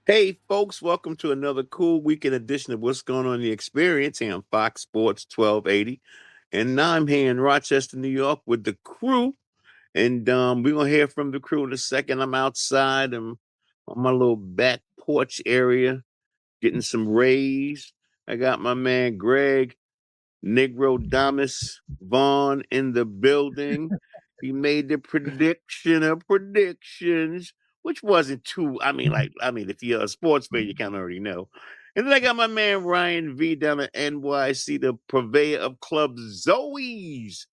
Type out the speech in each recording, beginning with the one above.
Hey, folks, welcome to another cool weekend edition of What's Going On in the Experience here on Fox Sports 1280. And now I'm here in Rochester, New York with the crew. And we're going to hear from the crew in a second. I'm outside. I'm on my little back porch area getting some rays. I got my man Greg Negro Damas Vaughn in the building. He made the prediction of predictions, which wasn't too. If you're a sports fan, you kind of already know. And then I got my man Ryan V down at NYC, the purveyor of Club Zoe's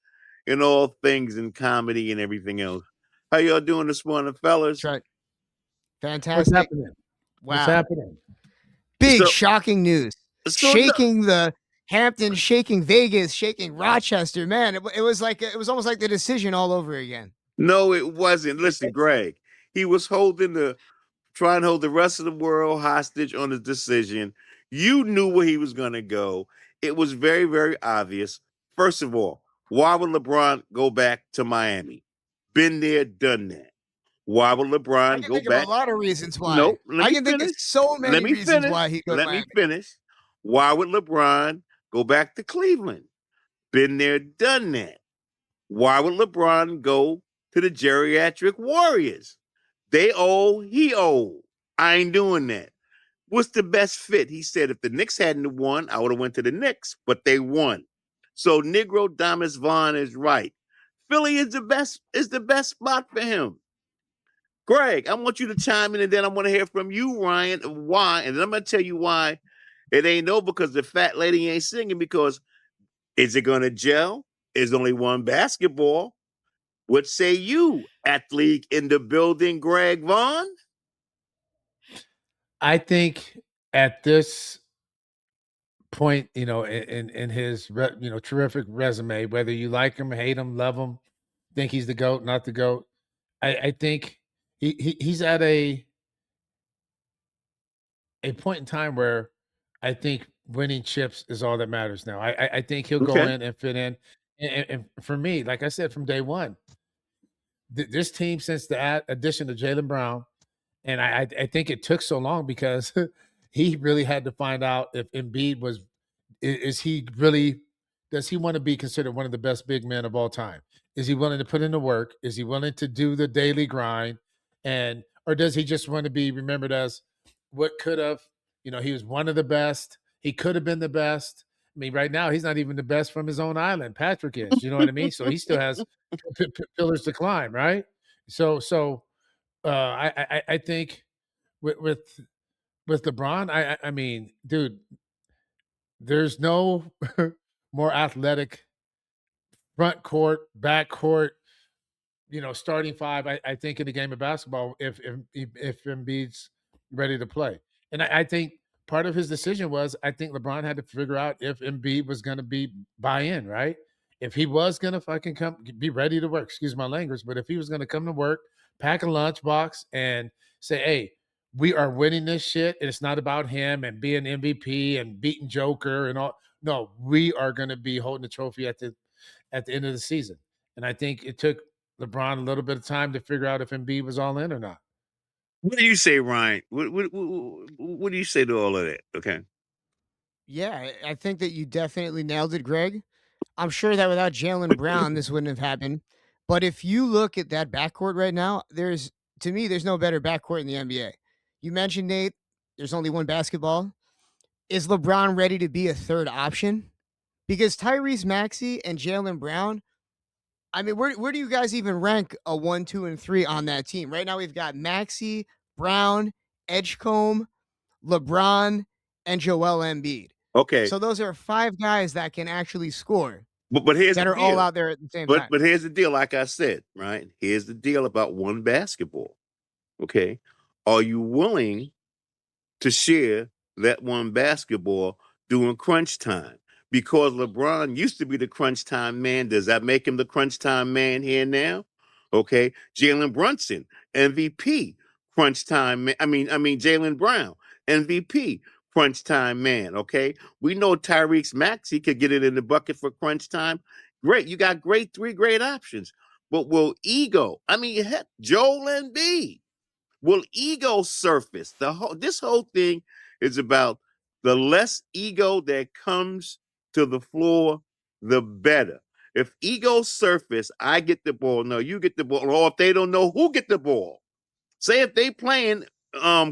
and all things in comedy and everything else. How y'all doing this morning, That's fellas? right. What's Fantastic. happening? What's Wow. happening? Big So, shocking news. so no, Shaking the Hamptons, shaking Vegas, shaking Rochester. Man, it was almost like the decision all over again. no, it wasn't. Listen, Greg, he was trying to hold the rest of the world hostage on his decision. You knew where he was going to go. It was very, very obvious. First of all, why would LeBron go back to Miami? Been there, done that. Why would I LeBron can go think of a back? lot of reasons why. No, let I me can think of finish. so Let many me reasons finish. why he'd go to Let me Miami. finish. Why would LeBron go back to Cleveland? Been there, done that. Why would LeBron go to the geriatric Warriors? They owe, he owe. I ain't doing that. What's the best fit? He said if the Knicks hadn't won, I would have went to the Knicks, but they won. So Negro Damas Vaughn is right. Philly is the best spot for him. Greg, I want you to chime in, and then I want to hear from you, Ryan, why, and then I'm gonna tell you why it ain't no because the fat lady ain't singing. Because is it gonna gel? Is only one basketball? What say you, athlete in the building, Greg Vaughn? I think at this point, in his terrific resume, whether you like him, hate him, love him, think he's the goat, not the goat, I think he's at a point in time where I think winning chips is all that matters now. I think he'll go Okay. in and fit in, and for me, like I said from day one, this team since the addition of Jaylen Brown. And I think it took so long because he really had to find out if Embiid is he really does he want to be considered one of the best big men of all time? Is he willing to put in the work? Is he willing to do the daily grind? And or does he just want to be remembered as what could have, he was one of the best. He could have been the best. I mean, right now he's not even the best from his own island. Patrick is, you know what I mean? So he still has pillars to climb, right? So I think with with with LeBron, I mean, dude, there's no more athletic front court, back court, starting five. I think in the game of basketball, if Embiid's ready to play, and I think part of his decision was I think LeBron had to figure out if Embiid was going to be buy in, right? If he was going to fucking come, be ready to work. Excuse my language, but if he was going to come to work, pack a lunchbox, and say, "Hey, we are winning this shit, and it's not about him and being MVP and beating Joker and all." No, we are going to be holding the trophy at the end of the season. And I think it took LeBron a little bit of time to figure out if Embiid was all in or not. What do you say, Ryan? What do you say to all of that? Okay. Yeah, I think that you definitely nailed it, Greg. I'm sure that without Jaylen Brown, this wouldn't have happened. But if you look at that backcourt right now, there's no better backcourt in the NBA. You mentioned Nate, there's only one basketball. Is LeBron ready to be a third option? Because Tyrese Maxey and Jaylen Brown, I mean, where do you guys even rank a 1, 2, and 3 on that team? Right now we've got Maxey, Brown, Edgecombe, LeBron, and Joel Embiid. Okay. So those are five guys that can actually score But here's the that are all deal. out there at the same But time. but here's the deal. Like I said, right? Here's the deal about one basketball. Okay. Are you willing to share that one basketball during crunch time? Because LeBron used to be the crunch time man. Does that make him the crunch time man here now? Okay. Jalen Brunson, MVP, crunch time man. I mean Jalen Brown, MVP, crunch time man. Okay. We know Tyrese Maxey could get it in the bucket for crunch time. Great. You got three great options. But will ego? I mean, heck, Joel Embiid. Will ego surface? This whole thing is about the less ego that comes to the floor, the better. If ego surface, I get the ball. No, you get the ball. Or if they don't know who get the ball. Say if they playing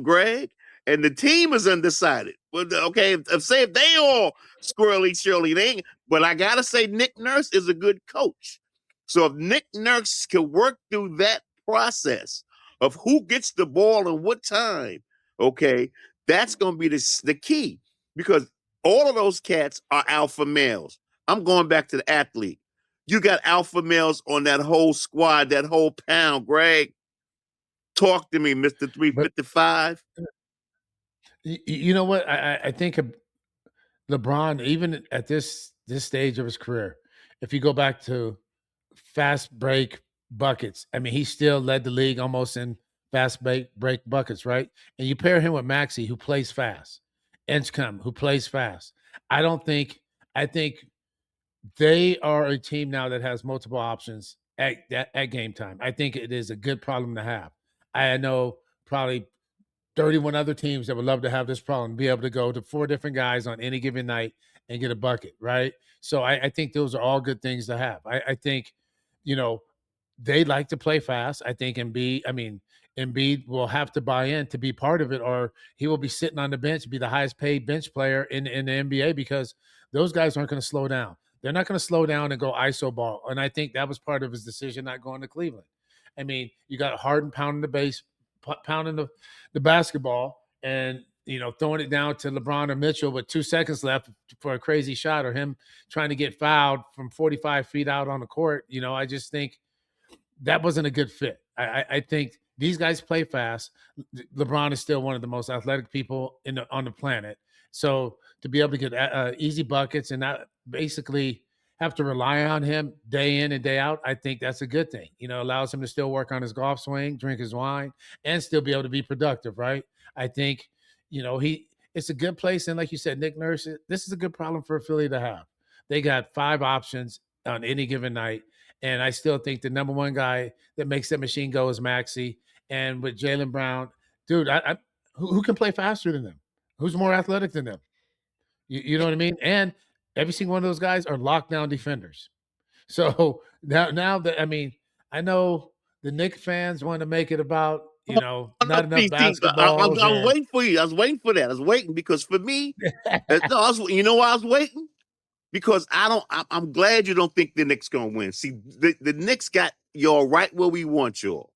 Greg and the team is undecided. Well, okay, say if they all squirrely surely they ain't, but I gotta say Nick Nurse is a good coach. So if Nick Nurse can work through that process of who gets the ball and what time, okay, that's gonna be the key because all of those cats are alpha males. I'm going back to the athlete. You got alpha males on that whole squad, that whole pound, Greg. Talk to me, Mr. But 355. you know what? I think LeBron, even at this stage of his career, if you go back to fast break buckets, I mean, he still led the league almost in fast break buckets, right? And you pair him with Maxey, who plays fast, Enscombe, who plays fast. I think they are a team now that has multiple options at game time. I think it is a good problem to have. I know probably 31 other teams that would love to have this problem, be able to go to 4 different guys on any given night and get a bucket, right? So I think those are all good things to have. I think, you know, they like to play fast. I think Embiid will have to buy in to be part of it, or he will be sitting on the bench, be the highest paid bench player in the NBA because those guys aren't going to slow down. They're not going to slow down and go ISO ball. And I think that was part of his decision not going to Cleveland. I mean, you got Harden pounding the base, pounding the basketball, and throwing it down to LeBron or Mitchell with 2 seconds left for a crazy shot, or him trying to get fouled from 45 feet out on the court. I just think that wasn't a good fit. I think these guys play fast. LeBron is still one of the most athletic people on the planet. So to be able to get easy buckets and not basically have to rely on him day in and day out, I think that's a good thing. Allows him to still work on his golf swing, drink his wine, and still be able to be productive, right? I think, it's a good place. And like you said, Nick Nurse, this is a good problem for Philly to have. They got 5 options on any given night. And I still think the number one guy that makes that machine go is Maxey. And with Jaylen Brown, dude, who can play faster than them? Who's more athletic than them? You know what I mean? And every single one of those guys are lockdown defenders. So now that I know the Knicks fans want to make it about not enough basketballs. I was waiting for you. I was waiting for that. I was waiting because for me, you know why I was waiting? Because I'm glad you don't think the Knicks gonna win. See, the Knicks got y'all right where we want y'all.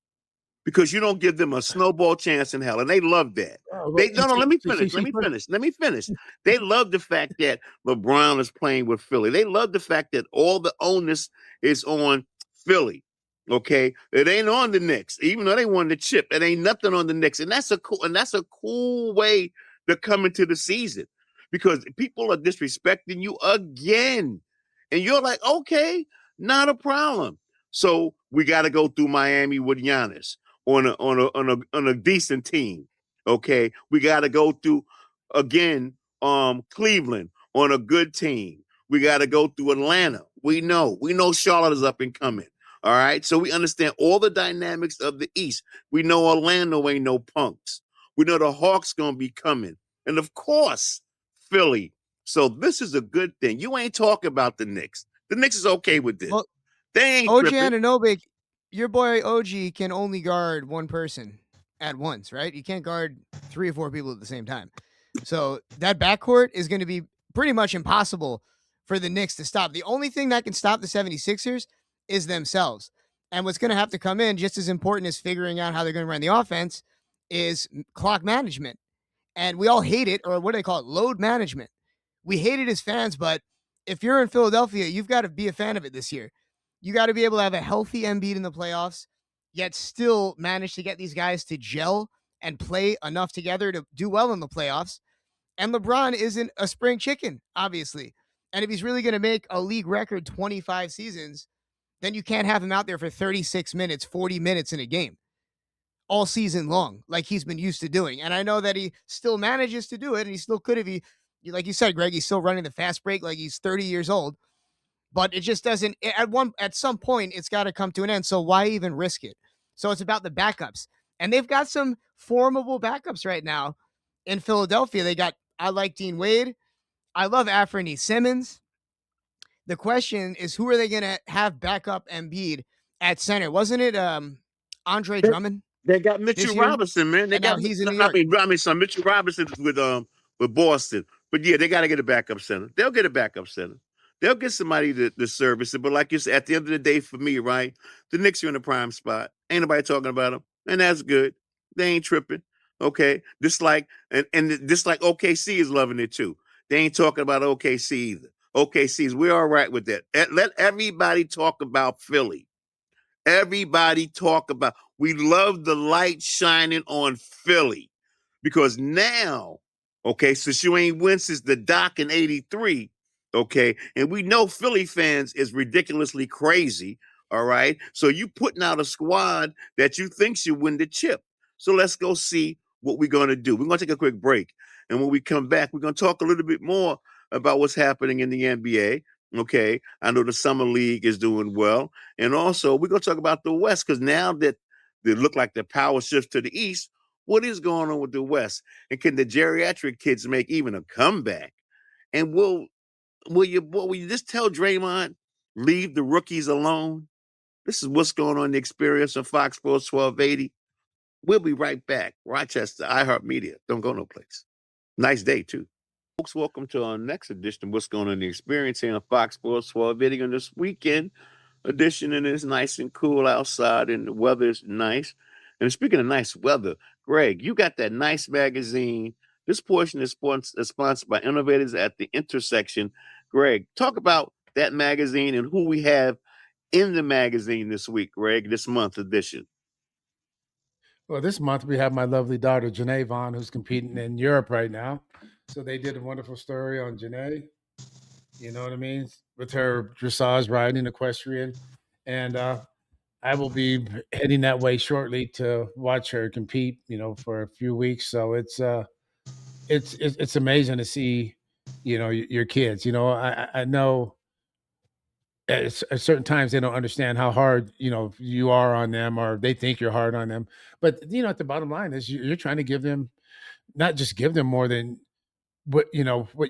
Because you don't give them a snowball chance in hell. And they love that. Let me finish. They love the fact that LeBron is playing with Philly. They love the fact that all the onus is on Philly. Okay. It ain't on the Knicks. Even though they won the chip, it ain't nothing on the Knicks. And that's a cool way to come into the season. Because people are disrespecting you again. And you're like, okay, not a problem. So we got to go through Miami with Giannis on a decent team. Okay. We got to go through again Cleveland on a good team. We got to go through Atlanta. We know Charlotte is up and coming. All right. So we understand all the dynamics of the East. We know Orlando ain't no punks. We know the Hawks going to be coming. And of course, Philly. So this is a good thing. You ain't talking about the Knicks. The Knicks is okay with this. Well, they ain't OG Anunoby, your boy OG can only guard one person at once, right? You can't guard 3 or 4 people at the same time. So that backcourt is going to be pretty much impossible for the Knicks to stop. The only thing that can stop the 76ers is themselves. And what's going to have to come in, just as important as figuring out how they're going to run the offense, is clock management. And we all hate it, or what do they call it? Load management. We hate it as fans, but if you're in Philadelphia, you've got to be a fan of it this year. You got to be able to have a healthy Embiid in the playoffs, yet still manage to get these guys to gel and play enough together to do well in the playoffs. And LeBron isn't a spring chicken, obviously. And if he's really going to make a league record 25 seasons, then you can't have him out there for 36 minutes, 40 minutes in a game all season long, like he's been used to doing. And I know that he still manages to do it, and he still could if like you said, Greg, he's still running the fast break like he's 30 years old. But it just doesn't, at some point, it's got to come to an end. So why even risk it? So it's about the backups. And they've got some formidable backups right now in Philadelphia. I like Dean Wade. I love Anthony Simmons. The question is, who are they going to have backup Embiid at center? Wasn't it Andre Drummond They got this Mitchell year? Robinson, man. They And now got he's in New York. son Mitchell Robinson with Boston. But yeah, they got to get a backup center. They'll get a backup center. They'll get somebody to service it. But like you said, at the end of the day, for me, right, the Knicks are in the prime spot. Ain't nobody talking about them, and that's good. They ain't tripping. Okay, just like just like OKC is loving it too. They ain't talking about OKC either. OKC's we're all right with that. Let everybody talk about Philly. Everybody talk about. We love the light shining on Philly because now, okay, since you ain't win since the Doc in '83, okay, and we know Philly fans is ridiculously crazy. All right, so you putting out a squad that you think should win the chip. So let's go see what we're going to do. We're going to take a quick break, and when we come back, we're going to talk a little bit more about what's happening in the NBA. Okay, I know the summer league is doing well. And also, we're going to talk about the West because now that they look like the power shifts to the East, what is going on with the West? And can the geriatric kids make even a comeback? And will you just tell Draymond, leave the rookies alone? This is what's going on in the experience on Fox Sports 1280. We'll be right back. Rochester, iHeartMedia. Don't go no place. Nice day, too. Folks, welcome to our next edition of What's Going On in the Experience here on Fox Sports 1280 on this weekend edition, and it's nice and cool outside and the weather is nice. And speaking of nice weather, Greg, you got that nice magazine. This portion is sponsored by Innovators at the Intersection. Greg, talk about that magazine and who we have in the magazine this week, Greg, this month edition. Well, this month we have my lovely daughter, Janae Vaughn, who's competing in Europe right now. So they did a wonderful story on Janae, you know what I mean, with her dressage riding equestrian. And I will be heading that way shortly to watch her compete, for a few weeks. So it's amazing to see, your kids. I know at certain times they don't understand how hard you are on them, or they think you're hard on them. But at the bottom line is you're trying to give them, not just give them more than what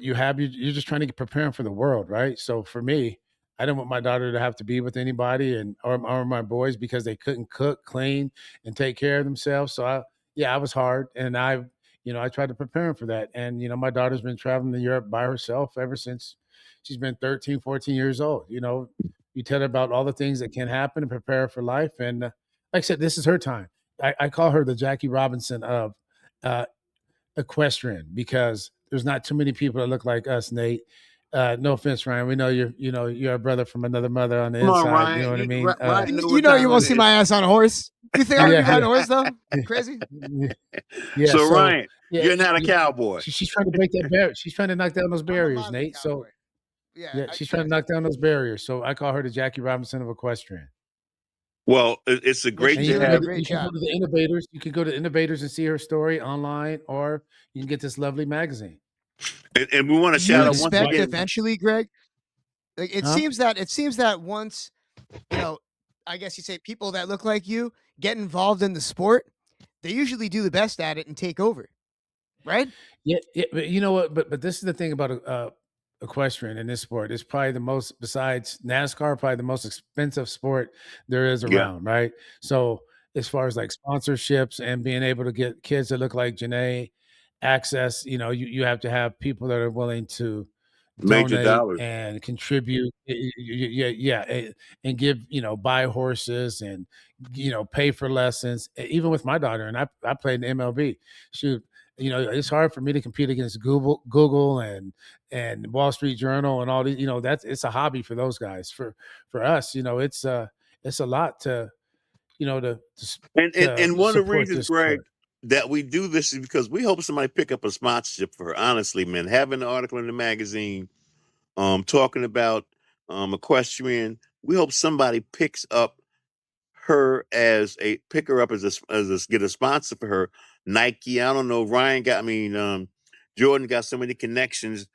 you have. You're just trying to prepare them for the world, right? So for me, I didn't want my daughter to have to be with anybody or my boys because they couldn't cook, clean, and take care of themselves. So I was hard, and I tried to prepare them for that. And my daughter's been traveling to Europe by herself ever since she's been 13, 14 years old. You tell her about all the things that can happen and prepare her for life. And like I said, this is her time. I call her the Jackie Robinson of uh, equestrian because there's not too many people that look like us, Nate. No offense, Ryan. We know you're a brother from another mother on the Come on, inside. You know Ryan. what I mean? Ryan know You what know you time won't it see is. my ass on a horse. You think I'm gonna be riding a Yeah, horse though? Crazy. yeah. So, So Ryan, yeah, you're not a cowboy. she's trying to break that barrier. She's trying to knock down those I'm a barriers, moderate Nate. So cowboy. Yeah, yeah, she's trying to knock down those barriers. So I call her the Jackie Robinson of equestrian. Well, it's a well, great And she's you to can doing go a have. to, great you can go job. to the Innovators. You can go to Innovators and see her story online, or you can get this lovely magazine. And we want to Do you shout out once expect What? again. eventually, Greg? Like Huh? it seems that once, you know, I guess you say people that look like you get involved in the sport, they usually do the best at it and take over, right? Yeah, but you know what? But this is the thing about equestrian in this sport. It's probably the most, besides NASCAR, probably the most expensive sport there is Yeah, around, right? So as far as like sponsorships and being able to get kids that look like Janae access, you have to have people that are willing to major donate dollars. and contribute. Yeah, and give, buy horses and pay for lessons. Even with my daughter, and I played in MLB. Shoot, it's hard for me to compete against Google and Wall Street Journal and all these. It's a hobby for those guys. For us, it's a lot to And one of the support reasons, this Greg, sport. that we do this is because we hope somebody pick up a sponsorship for her. Honestly, man, having an article in the magazine, talking about equestrian, we hope somebody picks up her as a pick her up as a get a sponsor for her. Nike, I don't know. Ryan got, I mean, Jordan got so many connections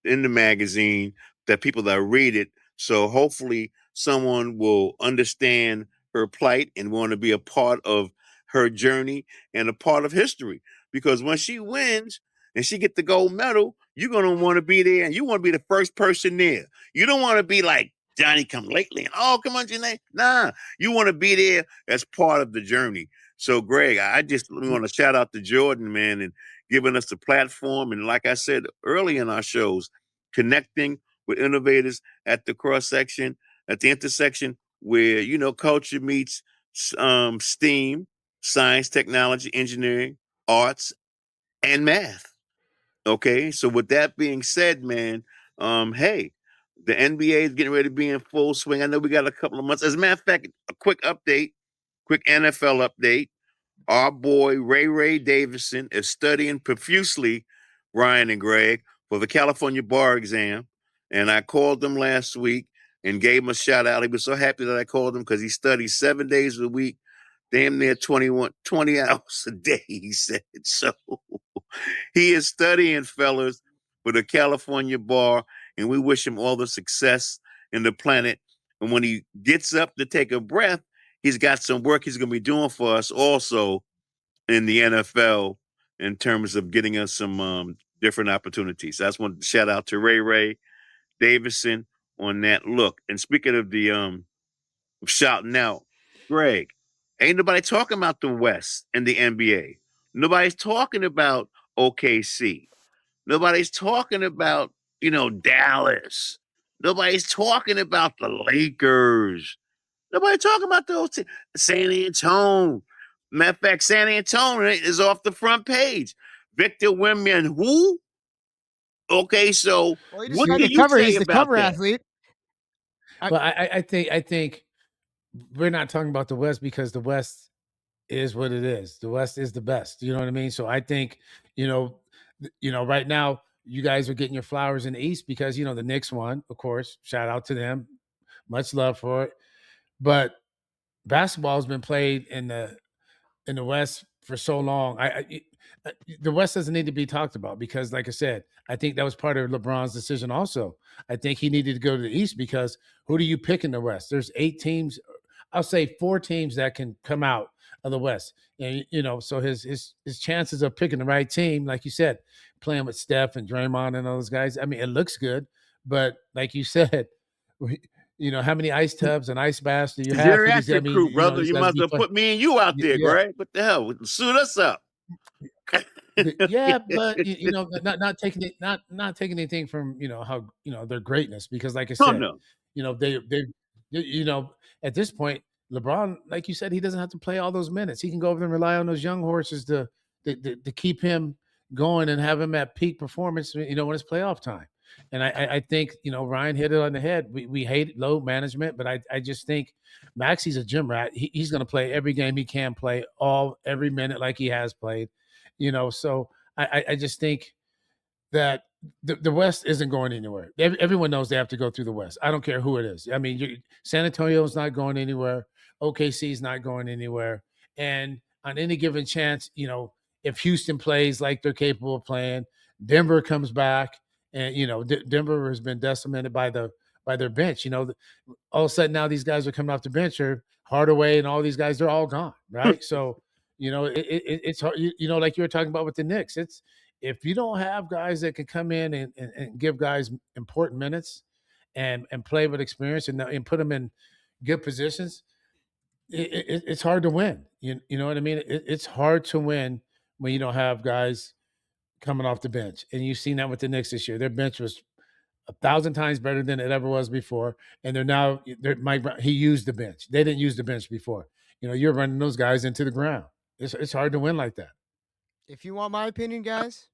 in the magazine that people that read it. So hopefully someone will understand her plight and want to be a part of her journey and a part of history. Because when she wins and she get the gold medal, you're gonna want to be there, and you want to be the first person there. You don't want to be like Johnny come lately and oh come on, Janae. Nah, you want to be there as part of the journey. So, Greg, I just want to shout out to Jordan, man, and giving us the platform. And like I said early in our shows, connecting with innovators at the cross section, at the intersection where, culture meets STEAM, science, technology, engineering, arts, and math. Okay. So, with that being said, man, hey, the NBA is getting ready to be in full swing. I know we got a couple of months. As a matter of fact, a quick NFL update. Our boy Ray Davison is studying profusely, Ryan and Greg, for the California bar exam. And I called him last week and gave him a shout out. He was so happy that I called him because he studies 7 days a week, damn near 20 hours a day, he said. So he is studying, fellas, for the California bar, and we wish him all the success in the planet. And when he gets up to take a breath, he's got some work he's going to be doing for us also in the NFL in terms of getting us some different opportunities. So I just want to shout out to Ray Davison on that look. And speaking of the shouting out, Greg, ain't nobody talking about the West and the NBA. Nobody's talking about OKC. Nobody's talking about, Dallas. Nobody's talking about the Lakers. Nobody talking about those San Antonio. Matter of fact, San Antonio is off the front page. Victor Wembanyama. Okay, so Well, he just what got do the you cover. say He's the about cover that? athlete. Well, I think we're not talking about the West because the West is what it is. The West is the best. You know what I mean? So I think, right now you guys are getting your flowers in the East because the Knicks won, of course. Shout out to them. Much love for it. But basketball has been played in the West for so long. The West doesn't need to be talked about because, like I said, I think that was part of LeBron's decision. Also, I think he needed to go to the East because who do you pick in the West? There's 8 teams. I'll say 4 teams that can come out of the West, and so his chances of picking the right team, like you said, playing with Steph and Draymond and those guys. I mean, it looks good, but like you said, how many ice tubs and ice baths do you have for these? I Geriatric mean, crew, brother. these You guys must be have playing. put me and you out there, Yeah, Greg. What the hell? Suit us up. yeah, but not taking it, not taking anything from how their greatness because, like I Oh said, no. they at this point, LeBron, like you said, he doesn't have to play all those minutes. He can go over there and rely on those young horses to keep him going and have him at peak performance. When it's playoff time. And I think Ryan hit it on the head. We hate load management, but I just think Maxey's a gym rat. He's going to play every game he can play, every minute like he has played. So I just think that the West isn't going anywhere. Everyone knows they have to go through the West. I don't care who it is. I mean, San Antonio's not going anywhere. OKC's not going anywhere. And on any given chance, if Houston plays like they're capable of playing, Denver comes back, and Denver has been decimated by their bench. All of a sudden now these guys are coming off the bench, or Hardaway and all these guys, they're all gone, right? So it's hard. Like you were talking about with the Knicks, it's if you don't have guys that can come in and give guys important minutes and play with experience and put them in good positions, it's hard to win. You know what I mean? It's hard to win when you don't have guys coming off the bench. And you've seen that with the Knicks this year. Their bench was 1,000 times better than it ever was before. And he used the bench. They didn't use the bench before. You're running those guys into the ground. It's hard to win like that. If you want my opinion, guys,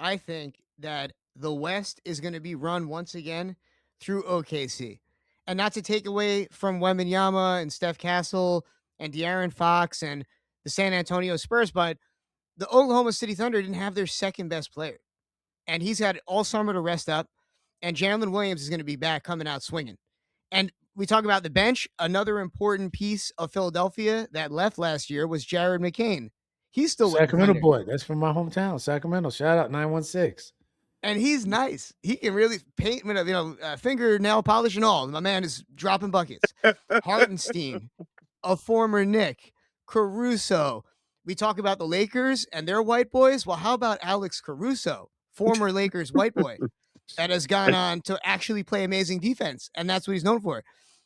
I think that the West is going to be run once again through OKC. And not to take away from Wembanyama and Steph Castle and De'Aaron Fox and the San Antonio Spurs, but the Oklahoma City Thunder didn't have their second best player. And he's had all summer to rest up. And Jalen Williams is going to be back coming out swinging. And we talk about the bench. Another important piece of Philadelphia that left last year was Jared McCain. He's still with the Sacramento Thunder. boy. That's from my hometown, Sacramento. Shout out 916. And he's nice. He can really paint with fingernail polish and all. My man is dropping buckets. Hartenstein, a former Knick, Caruso, We talk about the Lakers and their white boys. Well, how about Alex Caruso, former Lakers white boy, that has gone on to actually play amazing defense, and that's what he's known for.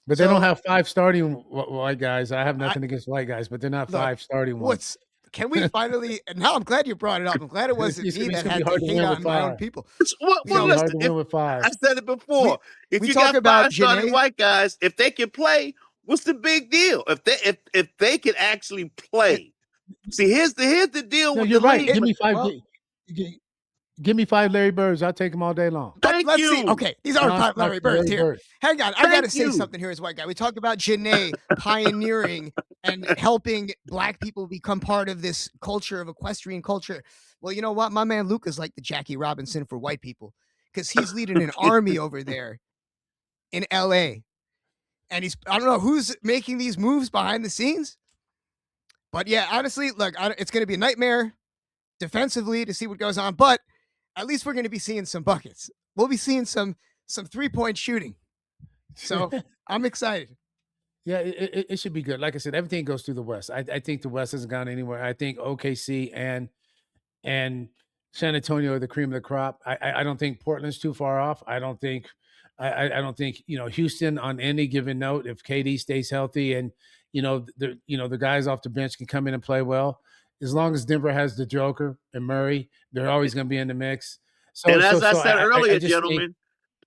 But they don't have 5 starting white guys. I have nothing against white guys, but they're not 5 starting ones. Can we finally? Now I'm glad you brought it up. I'm glad it wasn't me that had to hate on my own people. Well, listen, I said it before. If you got 5 starting white guys, if they can play, what's the big deal? If they can actually play. See, here's the deal with you're the right. league. Give me 5. Give me 5 Larry Birds. I'll take them all day long. Let's see. Okay, these are 5 Larry Birds here. Hang on. I got to say something here as a white guy. We talk about Janae pioneering and helping Black people become part of this culture of equestrian culture. Well, you know what? My man Luke is like the Jackie Robinson for white people because he's leading an army over there in L.A. And I don't know who's making these moves behind the scenes. But yeah, honestly, look, it's going to be a nightmare defensively to see what goes on. But at least we're going to be seeing some buckets. We'll be seeing some 3-point shooting. So I'm excited. Yeah, it should be good. Like I said, everything goes through the West. I think the West hasn't gone anywhere. I think OKC and San Antonio are the cream of the crop. I don't think Portland's too far off. I don't think Houston on any given note, if KD stays healthy and the guys off the bench can come in and play well. As long as Denver has the Joker and Murray, they're always going to be in the mix. So, and as I said earlier, gentlemen,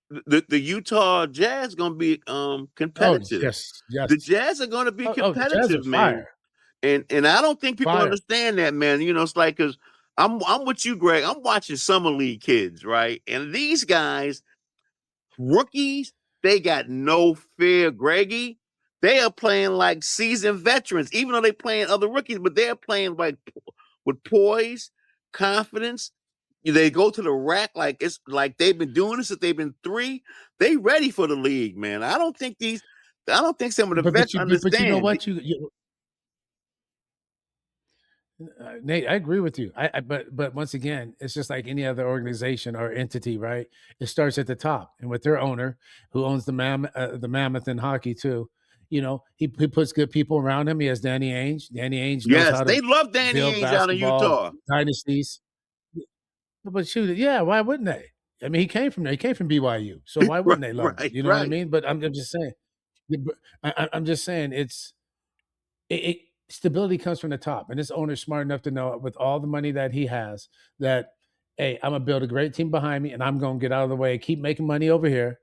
the Utah Jazz going to be competitive. Oh, yes. The Jazz are going to be competitive, man. And I don't think people understand that, man. It's like, because I'm with you, Greg. I'm watching summer league kids, right? And these guys, rookies, they got no fear, Greggy. They are playing like seasoned veterans, even though they're playing other rookies, but they're playing like with poise, confidence. They go to the rack like it's like they've been doing this since they've been 3. They ready for the league, man. I don't think some of the vets understand. But you know what? Nate, I agree with you. But once again, it's just like any other organization or entity, right? It starts at the top, and with their owner, who owns the Mammoth in hockey too. He puts good people around him. He has Danny Ainge. Danny Ainge knows how to they love Danny Ainge out of Utah. Dynasties. But shoot, yeah, why wouldn't they? I mean, he came from there. He came from BYU, so why wouldn't they love him? You know what I mean? But I'm just saying. I'm just saying stability comes from the top, and this owner's smart enough to know, with all the money that he has, that hey, I'm gonna build a great team behind me, and I'm gonna get out of the way, keep making money over here,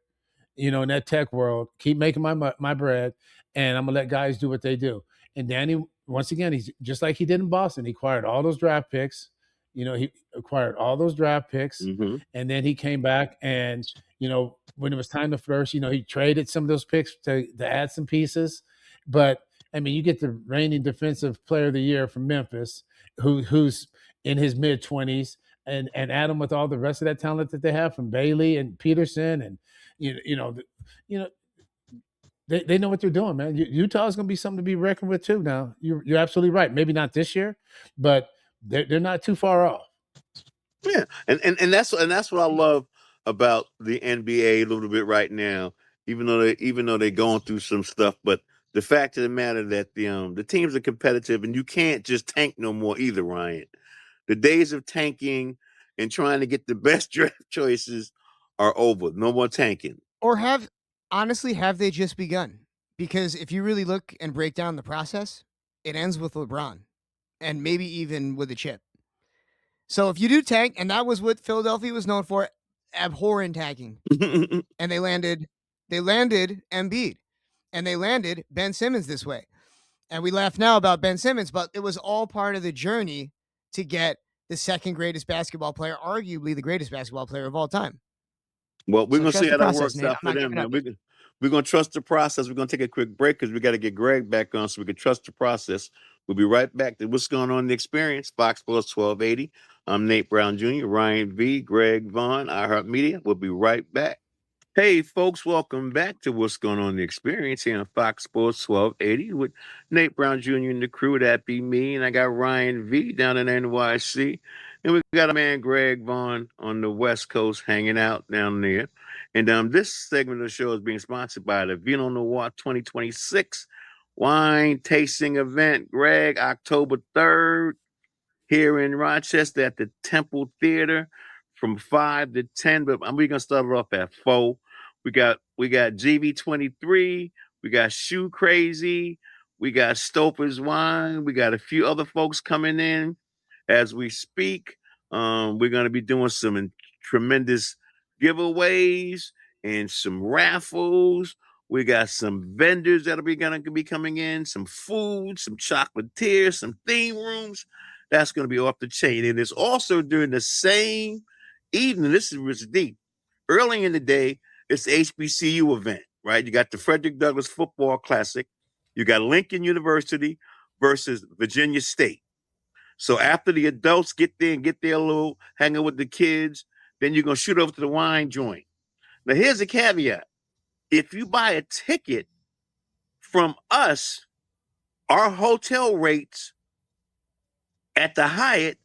in that tech world, keep making my bread, and I'm gonna let guys do what they do. And Danny, once again, he's just like he did in Boston. He acquired all those draft picks. He acquired all those draft picks, and then he came back and when it was time to flourish, he traded some of those picks to add some pieces. But I mean, you get the reigning defensive player of the year from Memphis, who's in his mid-20s, and add him with all the rest of that talent that they have from Bailey and Peterson, and they know what they're doing, man. Utah's going to be something to be reckoned with too. Now, you're absolutely right. Maybe not this year, but they're not too far off. Yeah, and that's what I love about the NBA a little bit right now. Even though they're going through some stuff, but the fact of the matter that the teams are competitive, and you can't just tank no more either, Ryan. The days of tanking and trying to get the best draft choices are over. No more tanking. Or have they just begun? Because if you really look and break down the process, it ends with LeBron, and maybe even with a chip. So if you do tank, and that was what Philadelphia was known for, abhorrent tanking, and they landed Embiid, and they landed Ben Simmons this way. And we laugh now about Ben Simmons, but it was all part of the journey to get the second greatest basketball player, arguably the greatest basketball player of all time. Well, we're going to see how that works out for them. We're going to trust the process. We're going to take a quick break because we got to get Greg back on so we can trust the process. We'll be right back to What's Going On in the Experience, Fox Sports 1280. I'm Nate Brown Jr., Ryan V., Greg Vaughn, iHeartMedia. We'll be right back. Hey, folks, welcome back to What's Going On in the Experience here on Fox Sports 1280 with Nate Brown Jr. and the crew. That be me. And I got Ryan V. down in NYC. And we got a man, Greg Vaughn, on the West Coast hanging out down there. And this segment of the show is being sponsored by the Vino Noir 2026 wine tasting event, Greg, October 3rd here in Rochester at the Temple Theater from 5 to 10. But we're gonna start it off at 4. We got GV23, we got Shoe Crazy, we got Stoper's Wine, we got a few other folks coming in as we speak. We're gonna be doing some tremendous giveaways and some raffles. We got some vendors that'll be gonna be coming in, some food, some chocolatiers, some theme rooms. That's gonna be off the chain. And it's also during the same evening. This is deep. Early in the day, it's the HBCU event, right? You got the Frederick Douglass Football Classic. You got Lincoln University versus Virginia State. So after the adults get there and get there a little, hanging with the kids, then you're gonna shoot over to the wine joint. Now here's a caveat: if you buy a ticket from us, our hotel rates at the Hyatt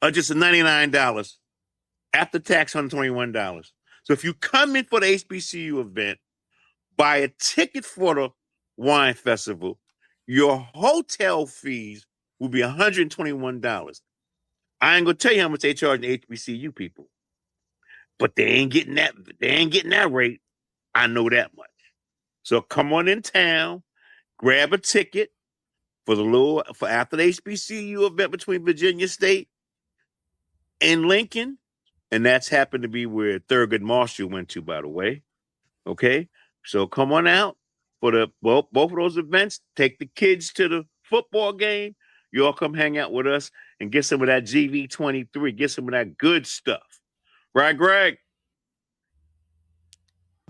are just $99 after tax, $121. So if you come in for the HBCU event, buy a ticket for the wine festival, your hotel fees will be $121. I ain't gonna tell you how much they charge the HBCU people, but they ain't getting that. They ain't getting that rate. I know that much. So come on in town, grab a ticket for after the HBCU event between Virginia State and Lincoln, and that's happened to be where Thurgood Marshall went to, by the way. Okay, so come on out for both of those events. Take the kids to the football game. You all come hang out with us and get some of that GV23. Get some of that good stuff. Right, Greg?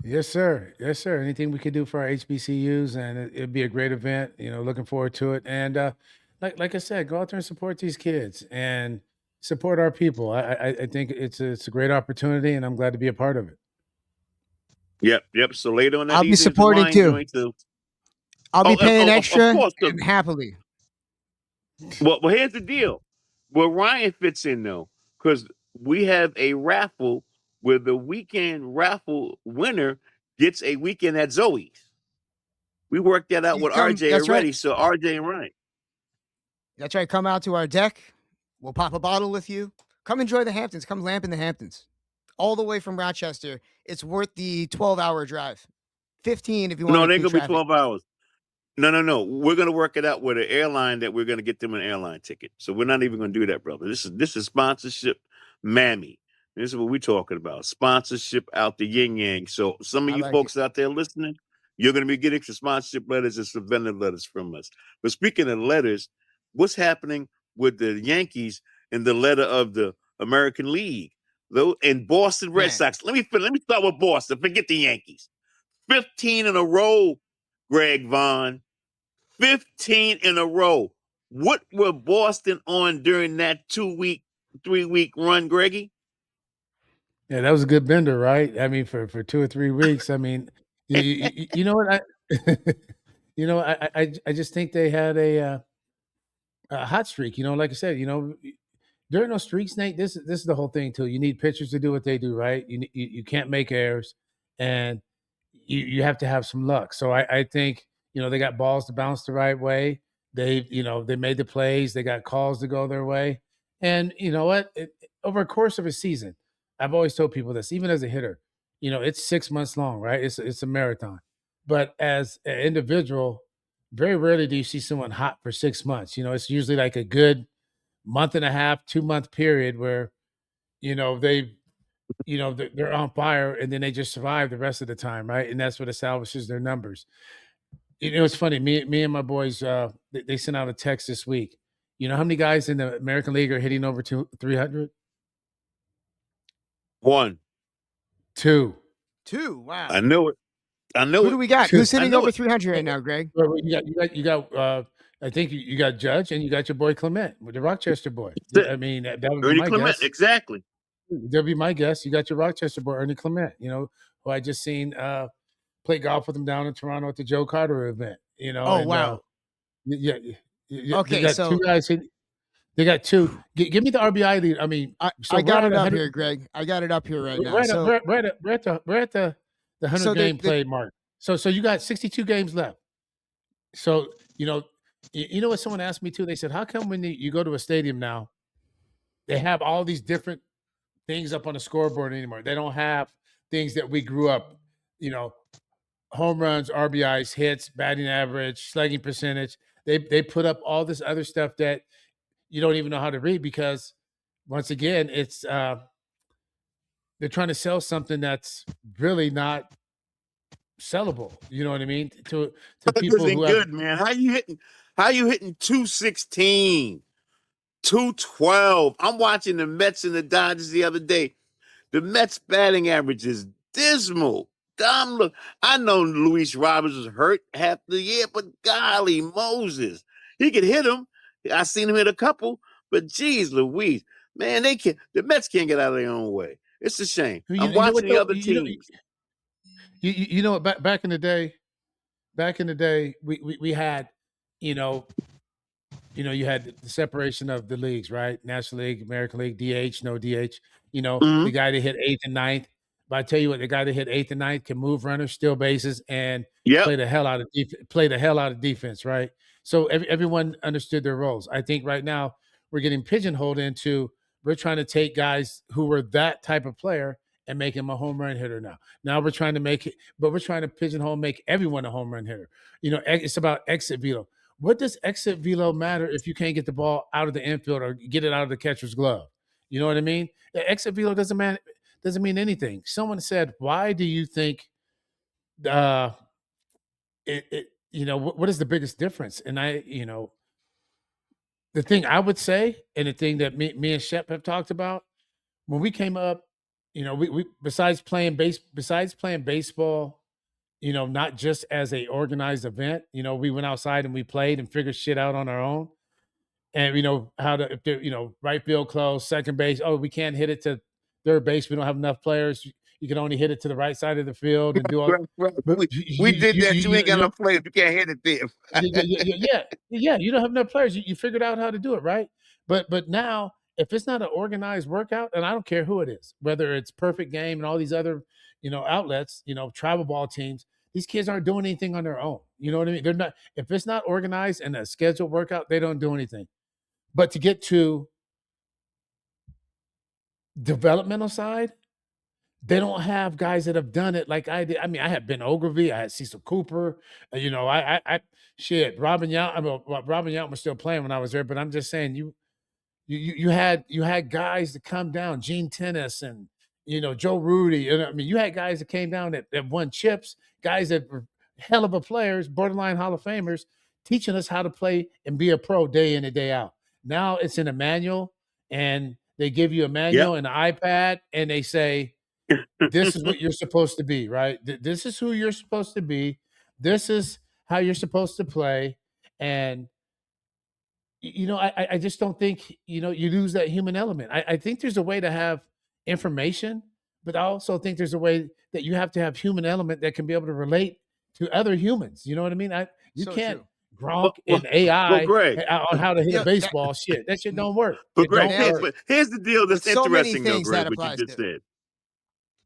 Yes, sir. Yes, sir. Anything we could do for our HBCUs, and it'd be a great event. Looking forward to it. And like I said, go out there and support these kids and support our people. I think it's a great opportunity, and I'm glad to be a part of it. Yep. So later on that I'll be evening, supporting too. I'll be paying extra of course, and happily. Well, here's the deal. Well, Ryan fits in though, because we have a raffle where the weekend raffle winner gets a weekend at Zoe's. We worked that out with RJ That's already. right. So RJ and Ryan. That's right. Come out to our deck. We'll pop a bottle with you. Come enjoy the Hamptons. Come lamp in the Hamptons. All the way from Rochester. It's worth the 12-hour drive. 15 if you want No, to it ain't peak gonna be traffic. 12 hours. No. We're gonna work it out with an airline that we're gonna get them an airline ticket. So we're not even gonna do that, brother. This is sponsorship, mammy. This is what we're talking about. Sponsorship out the yin yang. So some of I you like folks it. out there listening, you're gonna be getting some sponsorship letters and some vendor letters from us. But speaking of letters, what's happening with the Yankees in the letter of the American League? Though in Boston Red Man, Sox. Let me start with Boston. Forget the Yankees. 15 in a row, Greg Vaughn. 15 in a row. What were Boston on during that 2-week, 3-week run, Greggy? Yeah, that was a good bender, right? I mean, for 2 or 3 weeks. I mean, you know what I just think they had a hot streak. Like I said, during those streaks, Nate, this is the whole thing too. You need pitchers to do what they do, right? You can't make errors, and you have to have some luck. So I think they got balls to bounce the right way. They made the plays. They got calls to go their way, and you know what? Over a course of a season, I've always told people this, even as a hitter, it's 6 months long, right? It's a marathon, but as an individual, very rarely do you see someone hot for 6 months. It's usually like a good month and a half, 2-month period where, they, they're on fire and then they just survive the rest of the time. Right. And that's what establishes their numbers. It's funny. Me and my boys, they sent out a text this week. You know how many guys in the American League are hitting over 300? One. Two. Wow. I knew it. Who do we got? Two. Who's hitting over 300 right now, Greg? Well, you got. I think you got Judge and you got your boy Clement, the Rochester boy. I mean, that would be Ernie my Clement, guess. exactly. That'd be my guess. You got your Rochester boy, Ernie Clement, who I just seen play golf with him down in Toronto at the Joe Carter event. Oh, wow. Yeah. Okay, they got so 2 guys. They got 2. Give me the RBI lead. I mean, I got it up here, Greg. I got it up here right now. We're at the 100 game play mark. So you got 62 games left. So you know, you know what someone asked me too? They said, how come when you go to a stadium now, they have all these different things up on the scoreboard anymore? They don't have things that we grew up, you know, home runs, RBIs, hits, batting average, slugging percentage. They put up all this other stuff that you don't even know how to read because once again, it's they're trying to sell something that's really not sellable. You know what I mean? To This people who ain't have good, man. How you hitting 216, 212? I'm watching the Mets and the Dodgers the other day. The Mets batting average is dismal. Look, I know Luis Roberts was hurt half the year, but golly Moses, he could hit him. I seen him hit a couple, but geez, Louise, man, the Mets can't get out of their own way. It's a shame. I'm you know watching what the though other teams. you know what back in the day, we had you know you had the separation of the leagues, right? National League, American League, DH, no DH. The Mhm. guy that hit eighth and ninth. But I tell you what, the guy that hit eighth and ninth can move runners, steal bases, and Yep. play the hell out of defense, right? So everyone understood their roles. I think right now we're getting pigeonholed into we're trying to take guys who were that type of player and make him a home run hitter now. Now we're trying to make it, but we're trying to pigeonhole, make everyone a home run hitter. It's about exit velo. What does exit velo matter if you can't get the ball out of the infield or get it out of the catcher's glove? You know what I mean? The exit velo doesn't mean anything. Someone said, "Why do you think uh, what is the biggest difference?" And the thing I would say, and the thing that me and Shep have talked about when we came up, we besides playing baseball, not just as a organized event, we went outside and we played and figured shit out on our own. And we know how to, if they're, right field close, second base. Oh, we can't hit it to third base. We don't have enough players. You can only hit it to the right side of the field and do all. Right, right. But We did that. You ain't got no play if you can't hit it there. yeah. You don't have enough players. You figured out how to do it, right? But now, if it's not an organized workout, and I don't care who it is, whether it's Perfect Game and all these other, outlets, travel ball teams, these kids aren't doing anything on their own. You know what I mean? They're not. If it's not organized and a scheduled workout, they don't do anything. But to get to developmental side, they don't have guys that have done it like I did. I mean, I had Ben Ogilvy, I had Cecil Cooper. Shit. Robin Yount. Robin Yount was still playing when I was there, but I'm just saying, you had guys that come down, Gene Tennis and Joe Rudy. I mean, you had guys that came down that won chips, guys that were hell of a players, borderline Hall of Famers, teaching us how to play and be a pro day in and day out. Now it's in a manual, and they give you a Yep. manual and an iPad, and they say, this is what you're supposed to be, right? This is who you're supposed to be. This is how you're supposed to play. And I just don't think you lose that human element. I think there's a way to have information, but I also think there's a way that you have to have human element that can be able to relate to other humans. You know what I mean? You So can't true. Gronk Well, and well, AI Greg, on how to hit You a know, that baseball. Shit, that shit don't work. but It you Greg, don't nailed work. it. but here's the deal With that's so many interesting though, things that Greg, what you applies just to. said.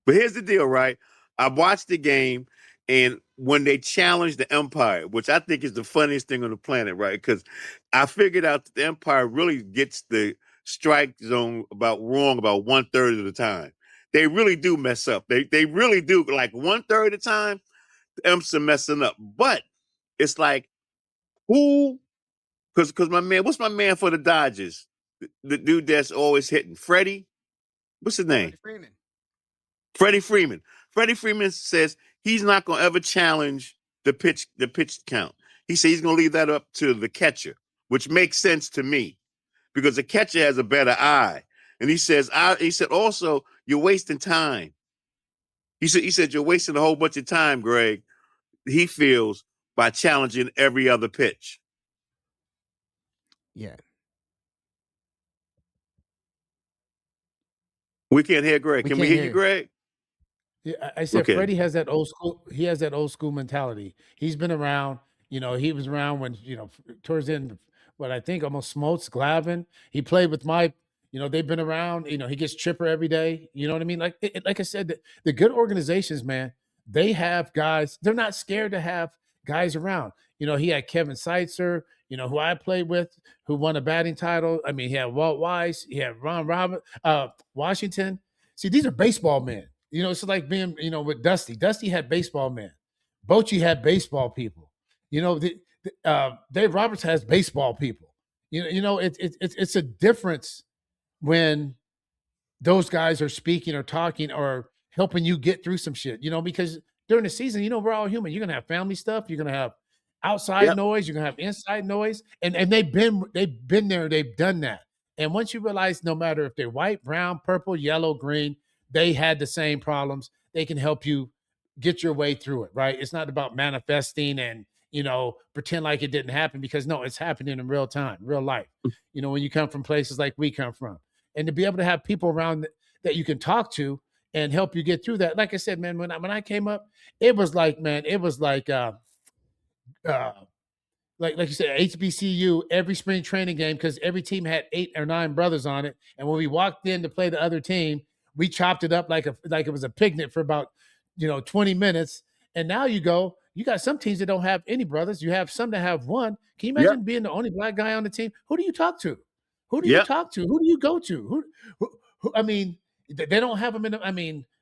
But here's the deal, right? I watched the game, and when they challenged the Empire, which I think is the funniest thing on the planet, right? Because I figured out that the Empire really gets the strike zone about wrong about 1/3 of the time. They really do mess up. They really do. Like 1/3 of the time, the Imps are messing up. But it's like who? Because my man, what's my man for the Dodgers? The dude that's always hitting, Freddie. What's his name? Freddie Freeman. Freddie Freeman. Freddie Freeman says he's not going to ever challenge the pitch count. He said he's going to leave that up to the catcher, which makes sense to me because the catcher has a better eye. And he said also you're wasting time. He said you're wasting a whole bunch of time, Greg. He feels by challenging every other pitch. Yeah. We can't hear Greg. We Can we can't hear hear you, you. Greg? Yeah, I said Okay. Freddie has that old school. He has that old school mentality. He's been around. He was around when towards the end, what I think almost Smoltz, Glavin. He played with my. They've been around. He gets chipper every day. You know what I mean? Like I said, the good organizations, man, they have guys. They're not scared to have guys around. He had Kevin Seitzer, who I played with, who won a batting title. I mean, he had Walt Weiss, he had Ron Washington. See, these are baseball men. It's like being, with Dusty. Dusty had baseball men. Bochy had baseball people. Dave Roberts has baseball people. It's a difference when those guys are speaking or talking or helping you get through some shit, because during the season, we're all human. You're going to have family stuff. You're going to have outside noise. You're going to have inside noise. And they've been there. They've done that. And once you realize no matter if they're white, brown, purple, yellow, green, they had the same problems. They can help you get your way through it, right? It's not about manifesting and, pretend like it didn't happen, because no, it's happening in real time, real life. When you come from places like we come from. And to be able to have people around that you can talk to and help you get through that. Like I said, man, when I came up, it was like you said, HBCU, every spring training game, because every team had 8 or 9 brothers on it. And when we walked in to play the other team, we chopped it up like it was a picnic for about 20 minutes. And now you got some teams that don't have any brothers. You have some that have one. Can you imagine being the only black guy on the team? Who do you talk to? Who do you talk to? Who do you go to? Who I mean, they don't have them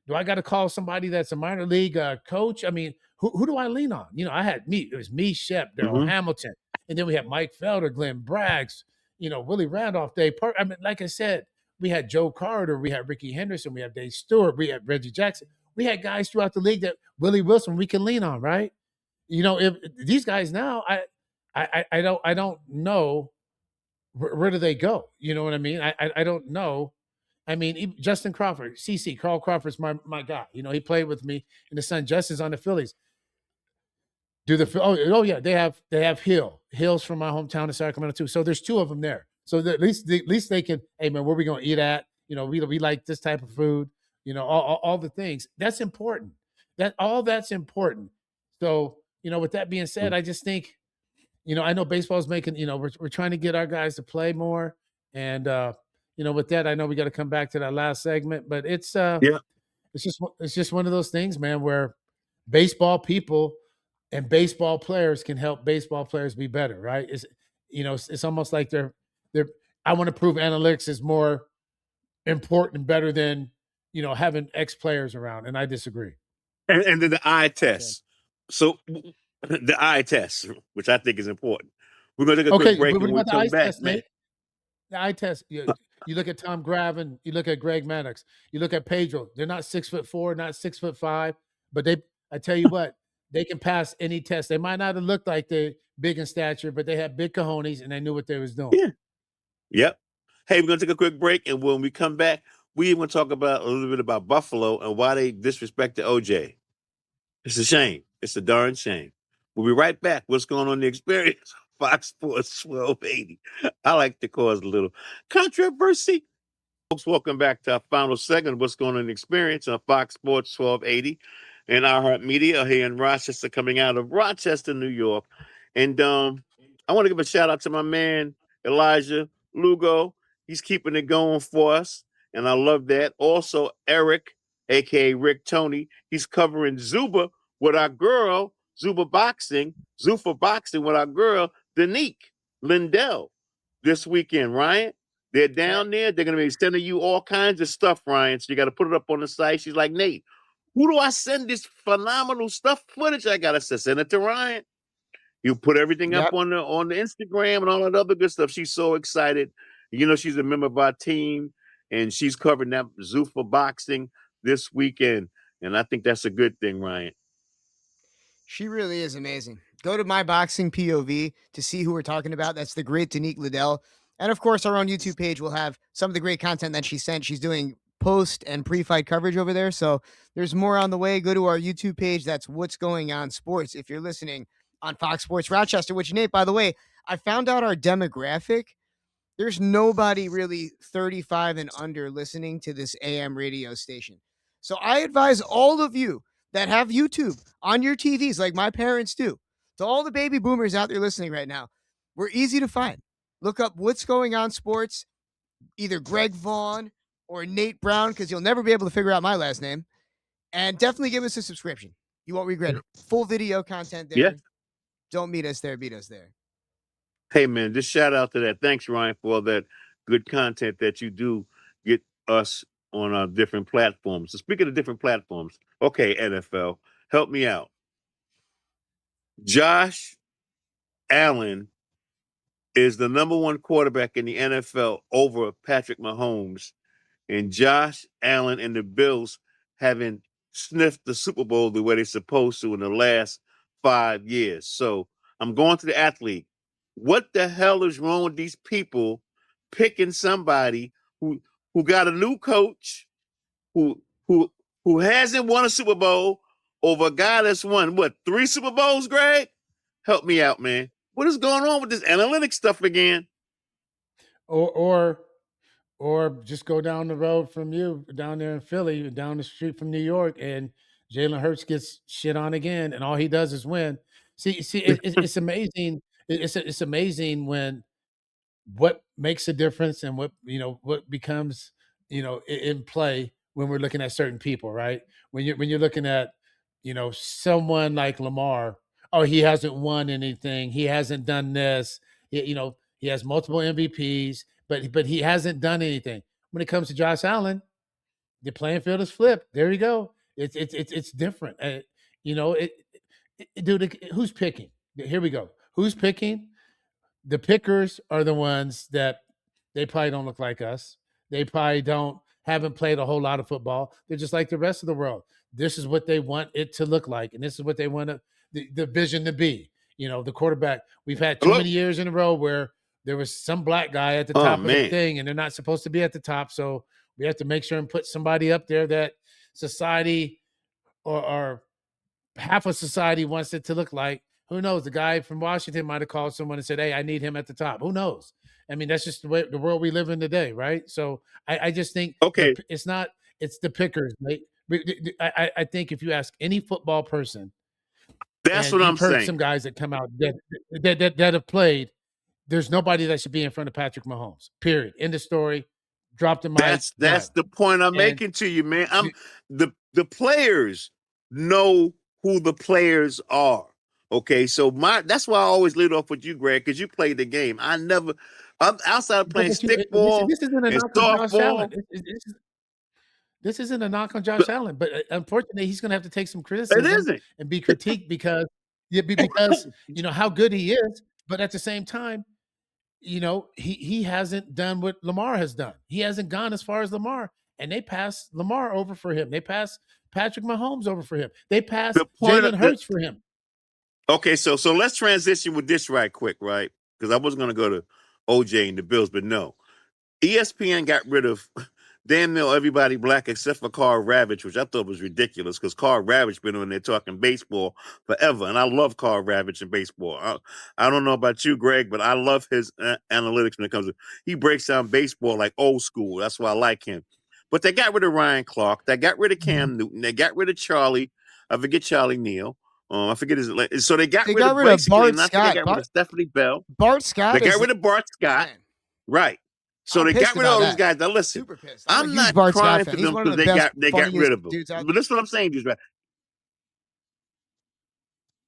do I got to call somebody that's a minor league coach? I mean, who do I lean on? It was me, Shep, Daryl Hamilton. And then we had Mike Felder, Glenn Braggs, Willie Randolph, Dave Park. I mean, like I said, we had Joe Carter, we had Ricky Henderson, we had Dave Stewart, we had Reggie Jackson. We had guys throughout the league that Willie Wilson we can lean on, right? If these guys now, I don't know where do they go? You know what I mean? I don't know. I mean, Justin Crawford, CC, Carl Crawford's my guy. He played with me in the Sun Justice on the Phillies. Yeah, they have Hill's from my hometown of Sacramento too. So there's 2 of them there. So at least they can. Hey man, where we gonna eat at? We like this type of food. All the things that's important. That's important. So with that being said, I just think. I know baseball's making. We're trying to get our guys to play more, and with that, I know we got to come back to that last segment, but it's just one of those things, man, where baseball people and baseball players can help baseball players be better, right? It's almost like they're. I want to prove analytics is more important and better than having X players around, and I disagree. And then the eye test. So the eye test, which I think is important. We're going to take a quick break and we'll come back, test, man. The eye test. You look at Tom Gravin, you look at Greg Maddox, you look at Pedro. They're not 6'4", not 6'5", but I tell you what, they can pass any test. They might not have looked like they're big in stature, but they had big cojones and they knew what they was doing. Yeah. Yep. Hey, we're going to take a quick break, and when we come back, we even talk about a little bit about Buffalo and why they disrespected OJ. It's a shame. It's a darn shame. We'll be right back. What's going on in the experience? Fox Sports 1280. I like to cause a little controversy. Folks, welcome back to our final segment. What's going on in the experience on Fox Sports 1280 and iHeartMedia here in Rochester, coming out of Rochester, New York. And I want to give a shout out to my man, Elijah Lugo. He's keeping it going for us, and I love that. Also, Eric, a.k.a. Rick Tony, he's covering Zuba with our girl, Zuffa Boxing with our girl, Danique Lindell, this weekend, Ryan. They're down there. They're going to be sending you all kinds of stuff, Ryan, so you got to put it up on the site. She's like, Nate, who do I send this phenomenal stuff footage? I got to send it to Ryan. You put everything up on the Instagram and all that other good stuff. She's so excited. She's a member of our team, and she's covering that Zuffa Boxing this weekend. And I think that's a good thing, Ryan. She really is amazing. Go to My Boxing POV to see who we're talking about. That's the great Danique Liddell. And of course, our own YouTube page will have some of the great content that she sent. She's doing post and pre-fight coverage over there. So there's more on the way. Go to our YouTube page. That's What's Going On Sports. If you're listening on Fox Sports Rochester, which, Nate, by the way, I found out our demographic. There's nobody really 35 and under listening to this AM radio station. So I advise all of you that have YouTube on your TVs like my parents do, to all the baby boomers out there listening right now, we're easy to find. Look up What's Going On Sports, either Greg Vaughn or Nate Brown, because you'll never be able to figure out my last name. And definitely give us a subscription. You won't regret it. Full video content there. Yeah. Don't meet us there, beat us there. Hey man, just shout out to that. Thanks, Ryan, for all that good content that you do get us on our different platforms. So speaking of different platforms, okay, NFL, help me out. Josh Allen is the number one quarterback in the NFL over Patrick Mahomes, and Josh Allen and the Bills haven't sniffed the Super Bowl the way they're supposed to in the last 5 years. So I'm going to the athlete. What the hell is wrong with these people picking somebody who got a new coach, who who who hasn't won a Super Bowl over a guy that's won what 3 Super Bowls, Greg? Help me out, man. What is going on with this analytics stuff again? Or just go down the road from you, down there in Philly, down the street from New York, and Jalen Hurts gets shit on again, and all he does is win. It's amazing. It's amazing when what makes a difference and what becomes in play when we're looking at certain people, right? When you're looking at someone like Lamar. Oh, he hasn't won anything. He hasn't done this. He has multiple MVPs, but he hasn't done anything. When it comes to Josh Allen, the playing field is flipped. There you go. It's different. Dude, who's picking? Here we go. Who's picking? The pickers are the ones that they probably don't look like us. They probably haven't played a whole lot of football. They're just like the rest of the world. This is what they want it to look like, and this is what they want the vision to be. The quarterback. We've had too many years in a row where there was some black guy at the top of the thing, and they're not supposed to be at the top. So we have to make sure and put somebody up there that society or half of society wants it to look like. Who knows? The guy from Washington might have called someone and said, "Hey, I need him at the top." Who knows? I mean, that's just the world we live in today, right? So I just think it's the pickers. Right? I think if you ask any football person, that's what I'm saying. Some guys that come out that have played. There's nobody that should be in front of Patrick Mahomes. Period. End of story. Drop the mic. That's the point I'm making to you, man. The players know who the players are. Okay, so that's why I always lead off with you, Greg, because you played the game. I'm outside of playing stickball and softball. This isn't a knock on Josh Allen, but unfortunately, he's going to have to take some criticism and be critiqued because how good he is. But at the same time, he hasn't done what Lamar has done. He hasn't gone as far as Lamar, and they passed Lamar over for him. They passed Patrick Mahomes over for him. They passed Jalen Hurts for him. Okay, so let's transition with this right quick, right? Because I wasn't going to go to OJ and the Bills, but no. ESPN got rid of damn near everybody black except for Carl Ravitch, which I thought was ridiculous because Carl Ravitch been on there talking baseball forever, and I love Carl Ravitch in baseball. I don't know about you, Greg, but I love his analytics when it comes to he breaks down baseball like old school. That's why I like him. But they got rid of Ryan Clark. They got rid of Cam Newton. They got rid of Charlie. I forget Charlie Neal. I forget his. So they got rid of Bart Scott. They got rid of Stephanie Bell. Bart Scott. They got rid of Bart Scott. Man. Right. So they got rid of all these guys. Now listen, super pissed. I'm not crying for them because they got rid of them. But this is what I'm saying, dudes. Right?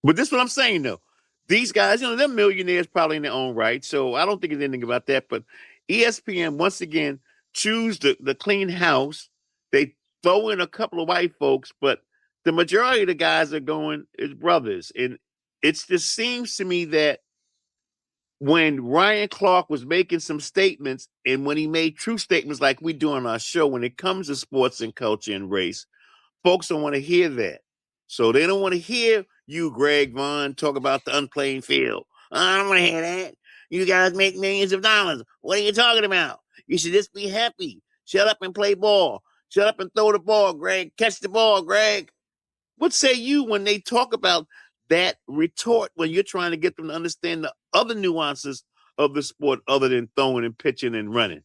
But this is what I'm saying, though. These guys, they're millionaires probably in their own right. So I don't think there's anything about that. But ESPN, once again, choose the clean house. They throw in a couple of white folks, but the majority of the guys are going as brothers. And it just seems to me that when Ryan Clark was making some statements and when he made true statements like we do on our show, when it comes to sports and culture and race, folks don't want to hear that. So they don't want to hear you, Greg Vaughn, talk about the unplaying field. I don't want to hear that. You guys make millions of dollars. What are you talking about? You should just be happy. Shut up and play ball. Shut up and throw the ball, Greg. Catch the ball, Greg. What say you when they talk about that retort when you're trying to get them to understand the other nuances of the sport other than throwing and pitching and running?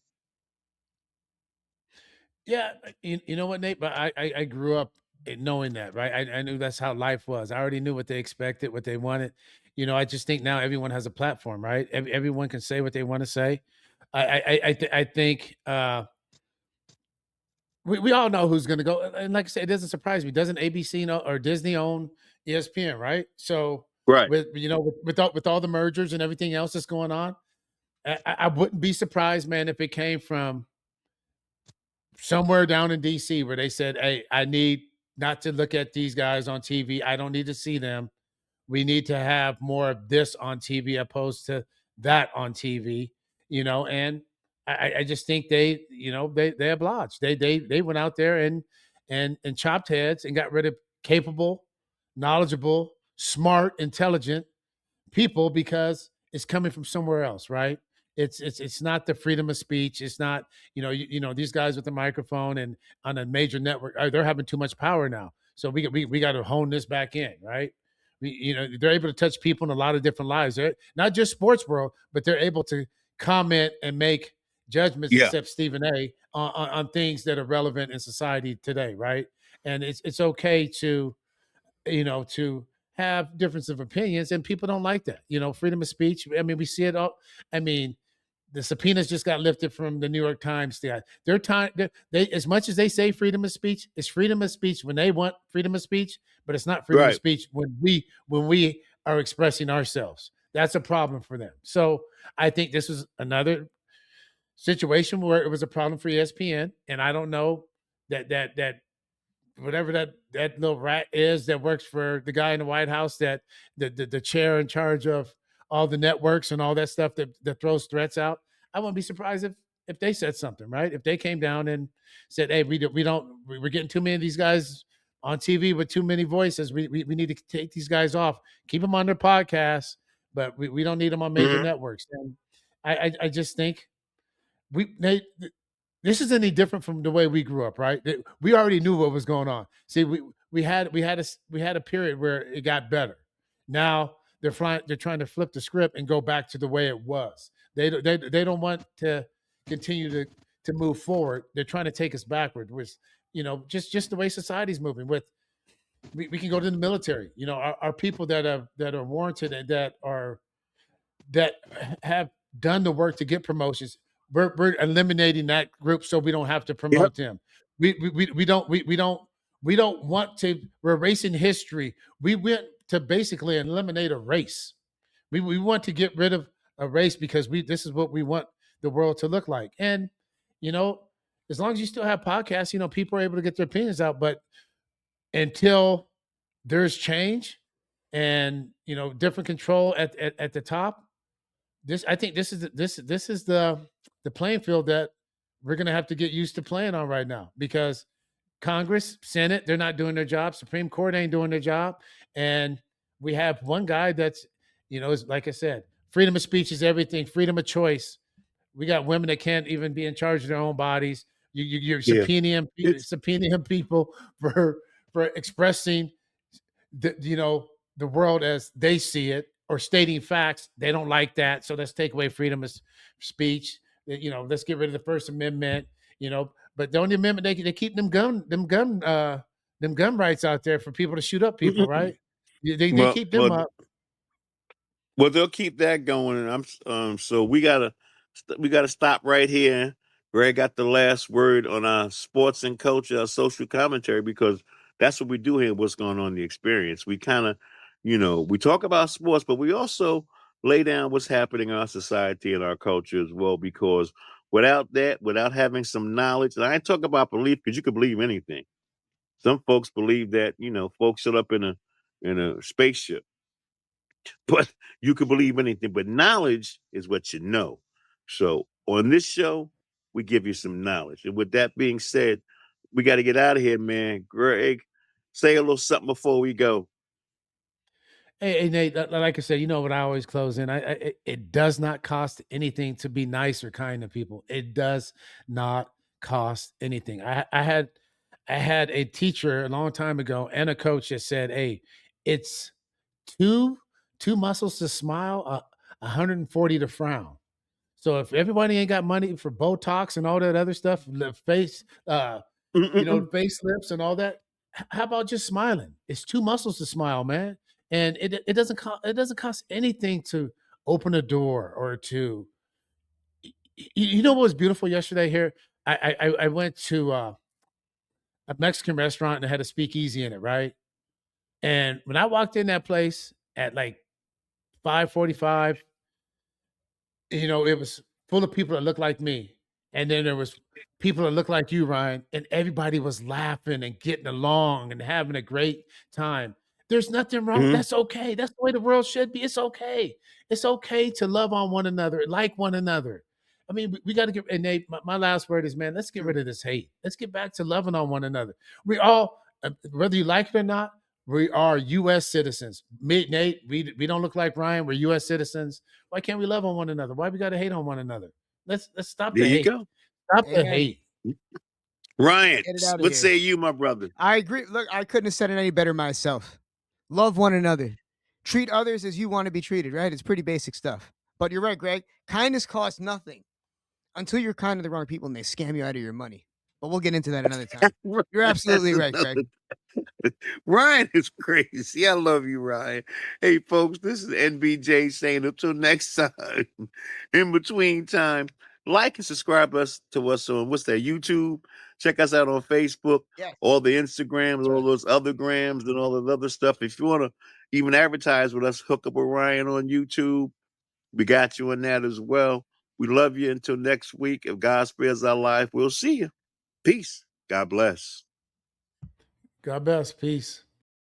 Yeah, you know what, Nate? But I grew up knowing that, right? I knew that's how life was. I already knew what they expected, what they wanted. I just think now everyone has a platform, right? Everyone can say what they want to say. I think we all know who's going to go. And like I said, it doesn't surprise me. Doesn't ABC know or Disney own ESPN, right? So Right. with all the mergers and everything else that's going on. I wouldn't be surprised, man, if it came from somewhere down in DC where they said, "Hey, I need not to look at these guys on TV. I don't need to see them. We need to have more of this on TV opposed to that on TV." And I just think they obliged. They went out there and chopped heads and got rid of capable, knowledgeable, smart, intelligent people because it's coming from somewhere else, right? It's not the freedom of speech. It's not these guys with the microphone and on a major network, they're having too much power now. So we got to hone this back in, right? They're able to touch people in a lot of different lives. They're not just sports world, but they're able to comment and make judgments, Yeah. except Stephen A, on things that are relevant in society today, right? And it's okay to have difference of opinions, and people don't like that. Freedom of speech. I mean, we see it all. I mean, the subpoenas just got lifted from the New York Times. They're time they as much as they say freedom of speech, it's freedom of speech when they want freedom of speech, but it's not freedom of Right. speech when we are expressing ourselves. That's a problem for them. So I think this was another situation where it was a problem for ESPN, and I don't know that whatever that little rat is that works for the guy in the White House, that the chair in charge of all the networks and all that stuff that throws threats out. I wouldn't be surprised if they said something, right? If they came down and said, "Hey, we're getting too many of these guys on TV with too many voices. We need to take these guys off, keep them on their podcasts, but we don't need them on major Mhm. networks." And I just think this is any different from the way we grew up, right? We already knew what was going on. See, we had a period where it got better. Now they're trying to flip the script and go back to the way it was. They don't want to continue to move forward. They're trying to take us backward with just the way society's moving. With we can go to the military. Our people that are warranted and that have done the work to get promotions. We're eliminating that group so we don't have to Yep. promote them. We don't want to. We're erasing history. We went to basically eliminate a race. We want to get rid of a race because this is what we want the world to look like. And you know, as long as you still have podcasts, people are able to get their opinions out. But until there's change and different control at the top, I think this is the playing field that we're going to have to get used to playing on right now, because Congress, Senate, they're not doing their job. Supreme Court ain't doing their job. And we have one guy that's, is like I said, freedom of speech is everything, freedom of choice. We got women that can't even be in charge of their own bodies. You're Yeah. subpoenaing people for expressing the world as they see it, or stating facts. They don't like that, so let's take away freedom of speech. Let's get rid of the First Amendment. But the only amendment, they keep them gun rights out there for people to shoot up people, right? They Well, keep them well, up. well, they'll keep that going, and so we gotta stop right here. Greg got the last word on our sports and culture, our social commentary, because that's what we do here. What's going on in the experience? We kind of, we talk about sports, but we also lay down what's happening in our society and our culture as well. Because without that, without having some knowledge, and I ain't talking about belief, because you can believe anything. Some folks believe that folks showed up in a spaceship, but you can believe anything. But knowledge is what you know. So on this show, we give you some knowledge. And with that being said, we got to get out of here, man. Greg, say a little something before we go. Hey, Nate, like I said, you know what I always close in. It does not cost anything to be nice or kind to people. It does not cost anything. I had a teacher a long time ago and a coach that said, "Hey, it's two muscles to smile, 140 to frown." So if everybody ain't got money for Botox and all that other stuff, the face, Mm-mm-mm. facelifts and all that, how about just smiling? It's two muscles to smile, man. And it doesn't cost anything to open a door or to. You know what was beautiful yesterday here? I went to a Mexican restaurant and it had a speakeasy in it, right? And when I walked in that place at like 5:45, it was full of people that looked like me. And then there was people that looked like you, Ryan, and everybody was laughing and getting along and having a great time. There's nothing wrong. Mhm. That's okay. That's the way the world should be. It's okay. It's okay to love on one another, like one another. I mean, we got to get, and Nate, my last word is, man, let's get rid of this hate. Let's get back to loving on one another. We all, whether you like it or not, we are U.S. citizens. Me, Nate, we don't look like Ryan. We're U.S. citizens. Why can't we love on one another? Why we got to hate on one another? Let's stop There the you hate. go. Stop the Amen. hate. Ryan, Get it out of what here. say you, my brother? I agree. Look, I couldn't have said it any better myself. Love one another. Treat others as you want to be treated, right? It's pretty basic stuff. But you're right, Greg. Kindness costs nothing until you're kind to the wrong people and they scam you out of your money. But we'll get into that another time. You're absolutely right, Greg. Ryan is crazy. I love you, Ryan. Hey, folks, this is NBJ saying until next time. In between time, like and subscribe to us on what's that, YouTube. Check us out on Facebook, Yes. all the Instagrams, That's all right. those other grams, and all the other stuff. If you want to even advertise with us, hook up with Ryan on YouTube. We got you on that as well. We love you until next week. If God spares our life, we'll see you. Peace. God bless. God bless. Peace.